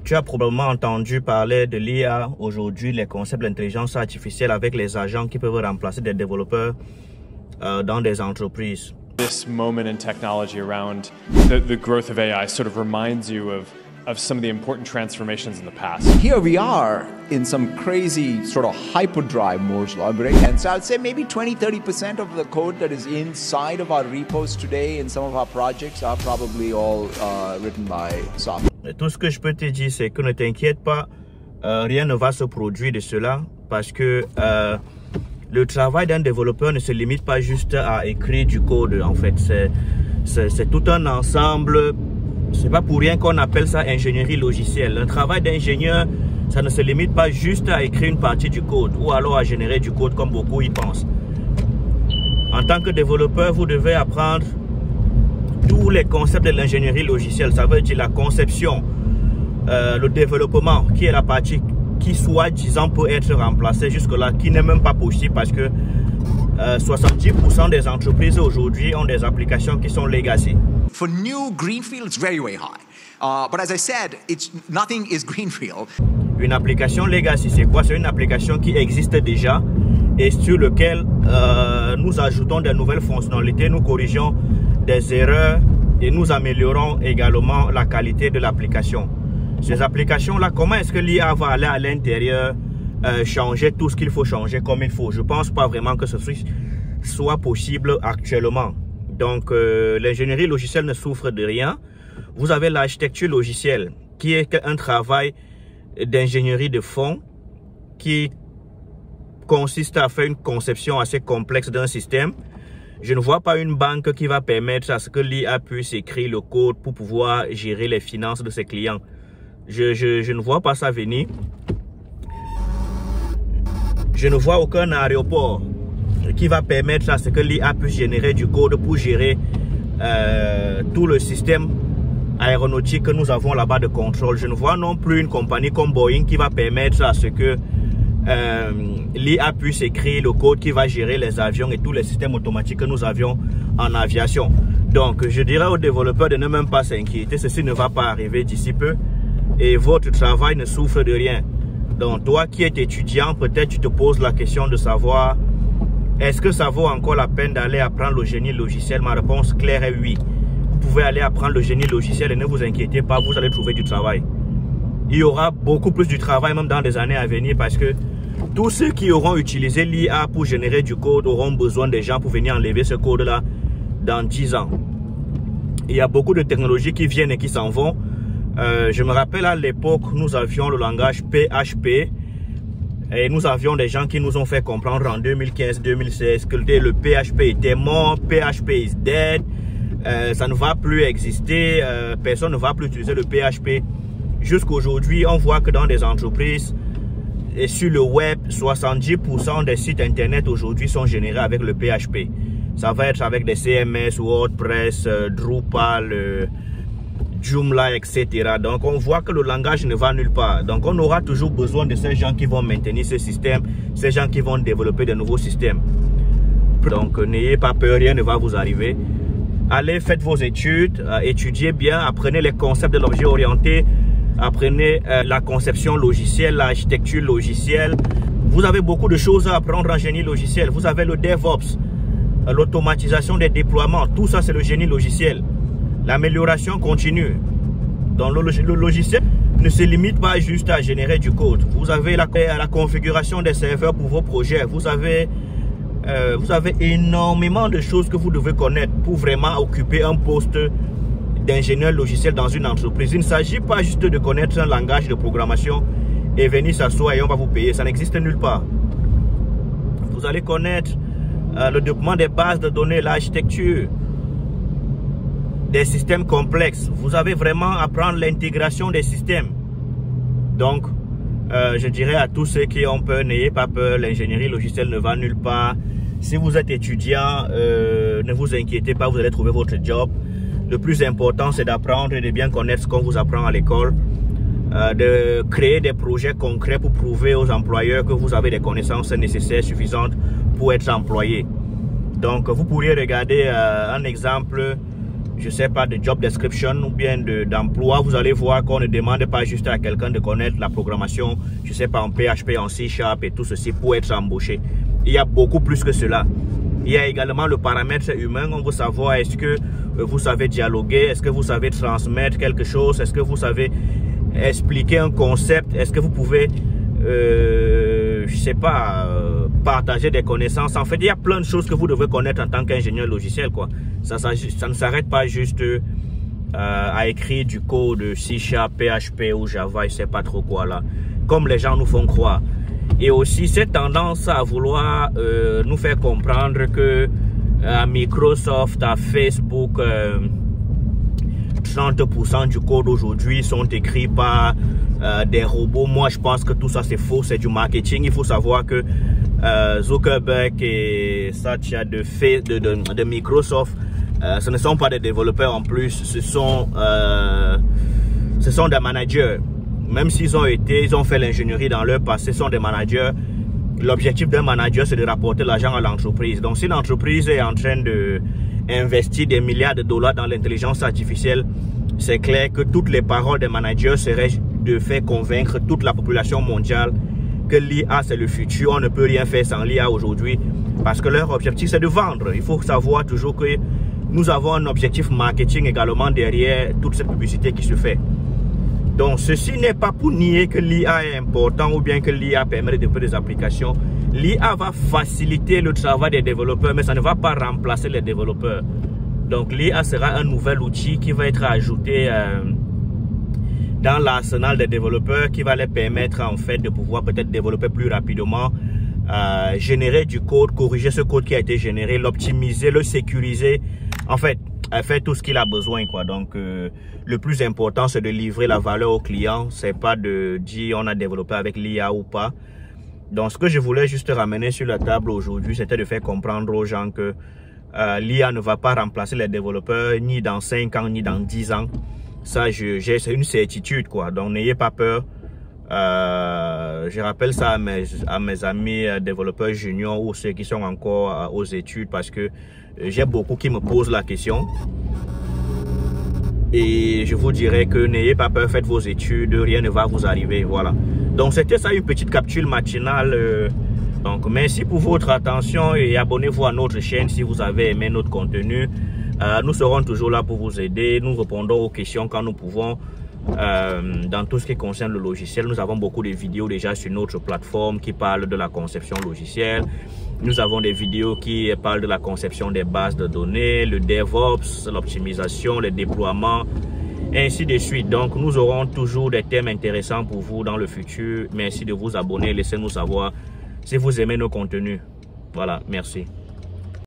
Tu as probablement entendu parler de l'IA aujourd'hui, les concepts d'intelligence artificielle avec les agents qui peuvent remplacer des développeurs dans des entreprises. This moment in technology around the growth of AI sort of reminds you of some of the important transformations in the past. Here we are in some crazy sort of hyperdrive Moore's law, right? And so I'd say maybe 20-30% of the code that is inside of our repos today in some of our projects are probably all written by software. Tout ce que je peux te dire, c'est que ne t'inquiète pas, rien ne va se produire de cela parce que le travail d'un développeur ne se limite pas juste à écrire du code. En fait, c'est tout un ensemble. C'est pas pour rien qu'on appelle ça ingénierie logicielle. Un travail d'ingénieur, ça ne se limite pas juste à écrire une partie du code ou alors à générer du code comme beaucoup y pensent. En tant que développeur, vous devez apprendre tous les concepts de l'ingénierie logicielle. Ça veut dire la conception, le développement, qui est la partie qui soi-disant peut être remplacée jusque-là, qui n'est même pas possible parce que 70% des entreprises aujourd'hui ont des applications qui sont legacy. For new greenfield, it's very, very high. But as I said, nothing is greenfield. Une application legacy, c'est quoi? C'est une application qui existe déjà et sur laquelle nous ajoutons de nouvelles fonctionnalités, nous corrigeons des erreurs et nous améliorons également la qualité de l'application. Ces applications-là, comment est-ce que l'IA va aller à l'intérieur changer tout ce qu'il faut changer comme il faut? Je ne pense pas vraiment que ce soit possible actuellement. Donc, l'ingénierie logicielle ne souffre de rien. Vous avez l'architecture logicielle qui est un travail d'ingénierie de fond qui consiste à faire une conception assez complexe d'un système. Je ne vois pas une banque qui va permettre à ce que l'IA puisse écrire le code pour pouvoir gérer les finances de ses clients. Je ne vois pas ça venir. Je ne vois aucun aéroport qui va permettre à ce que l'IA puisse générer du code pour gérer tout le système aéronautique que nous avons là-bas de contrôle. Je ne vois non plus une compagnie comme Boeing qui va permettre à ce que l'IA puisse écrire le code qui va gérer les avions et tous les systèmes automatiques que nous avions en aviation. Donc, je dirais aux développeurs de ne même pas s'inquiéter. Ceci ne va pas arriver d'ici peu et votre travail ne souffre de rien. Donc, toi qui es étudiant, peut-être tu te poses la question de savoir est-ce que ça vaut encore la peine d'aller apprendre le génie logiciel? Ma réponse claire est oui. Vous pouvez aller apprendre le génie logiciel et ne vous inquiétez pas, vous allez trouver du travail. Il y aura beaucoup plus du travail même dans les années à venir parce que tous ceux qui auront utilisé l'IA pour générer du code auront besoin des gens pour venir enlever ce code-là dans 10 ans. Il y a beaucoup de technologies qui viennent et qui s'en vont. Je me rappelle à l'époque, nous avions le langage PHP et nous avions des gens qui nous ont fait comprendre en 2015-2016 que le PHP était mort, PHP is dead, ça ne va plus exister, personne ne va plus utiliser le PHP. Jusqu'aujourd'hui, on voit que dans des entreprises et sur le web, 70% des sites internet aujourd'hui sont générés avec le PHP. Ça va être avec des CMS, WordPress, Drupal, Joomla, etc. Donc on voit que le langage ne va nulle part. Donc on aura toujours besoin de ces gens qui vont maintenir ce système, ces gens qui vont développer de nouveaux systèmes. Donc n'ayez pas peur, rien ne va vous arriver. Allez, faites vos études, étudiez bien, apprenez les concepts de l'objet orienté, apprenez la conception logicielle, l'architecture logicielle. Vous avez beaucoup de choses à apprendre en génie logiciel. Vous avez le DevOps, l'automatisation des déploiements, tout ça c'est le génie logiciel. L'amélioration continue. Donc le logiciel ne se limite pas juste à générer du code. Vous avez la configuration des serveurs pour vos projets. Vous avez énormément de choses que vous devez connaître pour vraiment occuper un poste d'ingénieur logiciel dans une entreprise. Il ne s'agit pas juste de connaître un langage de programmation et venir s'asseoir et on va vous payer. Ça n'existe nulle part. Vous allez connaître le développement des bases de données, l'architecture, des systèmes complexes. Vous avez vraiment à apprendre l'intégration des systèmes. Donc, je dirais à tous ceux qui ont peur, n'ayez pas peur, l'ingénierie logicielle ne va nulle part. Si vous êtes étudiant, ne vous inquiétez pas, vous allez trouver votre job. Le plus important, c'est d'apprendre et de bien connaître ce qu'on vous apprend à l'école. De créer des projets concrets pour prouver aux employeurs que vous avez des connaissances nécessaires, suffisantes pour être employé. Donc, vous pourriez regarder un exemple je sais pas, de job description ou bien d'emploi, vous allez voir qu'on ne demande pas juste à quelqu'un de connaître la programmation, je sais pas, en PHP, en C# et tout ceci pour être embauché. Il y a beaucoup plus que cela. Il y a également le paramètre humain. On veut savoir, est-ce que vous savez dialoguer, est-ce que vous savez transmettre quelque chose, est-ce que vous savez expliquer un concept, est-ce que vous pouvez, je sais pas, partager des connaissances. En fait, il y a plein de choses que vous devez connaître en tant qu'ingénieur logiciel, quoi. Ça ne s'arrête pas juste à écrire du code C#, PHP ou Java, je sais pas trop quoi là, comme les gens nous font croire. Et aussi cette tendance à vouloir nous faire comprendre que à Microsoft, à Facebook, 30% du code aujourd'hui sont écrits par des robots. Moi, je pense que tout ça c'est faux, c'est du marketing. Il faut savoir que Zuckerberg et Satya de Microsoft, ce ne sont pas des développeurs en plus, ce sont des managers. Même s'ils ont fait l'ingénierie dans leur passé, ce sont des managers. L'objectif d'un manager, c'est de rapporter l'argent à l'entreprise. Donc, si l'entreprise est en train d'investir des milliards de dollars dans l'intelligence artificielle, c'est clair que toutes les paroles des managers seraient de faire convaincre toute la population mondiale que l'IA, c'est le futur. On ne peut rien faire sans l'IA aujourd'hui parce que leur objectif, c'est de vendre. Il faut savoir toujours que nous avons un objectif marketing également derrière toute cette publicité qui se fait. Donc, ceci n'est pas pour nier que l'IA est important ou bien que l'IA permet de développer des applications. L'IA va faciliter le travail des développeurs, mais ça ne va pas remplacer les développeurs. Donc, l'IA sera un nouvel outil qui va être ajouté dans l'arsenal des développeurs, qui va les permettre en fait de pouvoir peut-être développer plus rapidement, générer du code, corriger ce code qui a été généré, l'optimiser, le sécuriser. En fait, faire tout ce qu'il a besoin, quoi. Donc, le plus important, c'est de livrer la valeur au client. C'est pas de dire on a développé avec l'IA ou pas. Donc, ce que je voulais juste ramener sur la table aujourd'hui, c'était de faire comprendre aux gens que l'IA ne va pas remplacer les développeurs ni dans 5 ans, ni dans 10 ans. Ça, c'est une certitude, quoi. Donc, n'ayez pas peur. Je rappelle ça à mes amis développeurs juniors ou ceux qui sont encore aux études, parce que j'ai beaucoup qui me posent la question. Et je vous dirais que n'ayez pas peur, faites vos études, rien ne va vous arriver, voilà. Donc c'était ça, une petite capsule matinale. Donc merci pour votre attention et abonnez-vous à notre chaîne si vous avez aimé notre contenu. Nous serons toujours là pour vous aider, nous répondons aux questions quand nous pouvons. Dans tout ce qui concerne le logiciel, nous avons beaucoup de vidéos déjà sur notre plateforme qui parlent de la conception logicielle. Nous avons des vidéos qui parlent de la conception des bases de données, le DevOps, l'optimisation, le déploiement, et ainsi de suite. Donc nous aurons toujours des thèmes intéressants pour vous dans le futur. Merci de vous abonner, laissez-nous savoir si vous aimez nos contenus. Voilà, merci.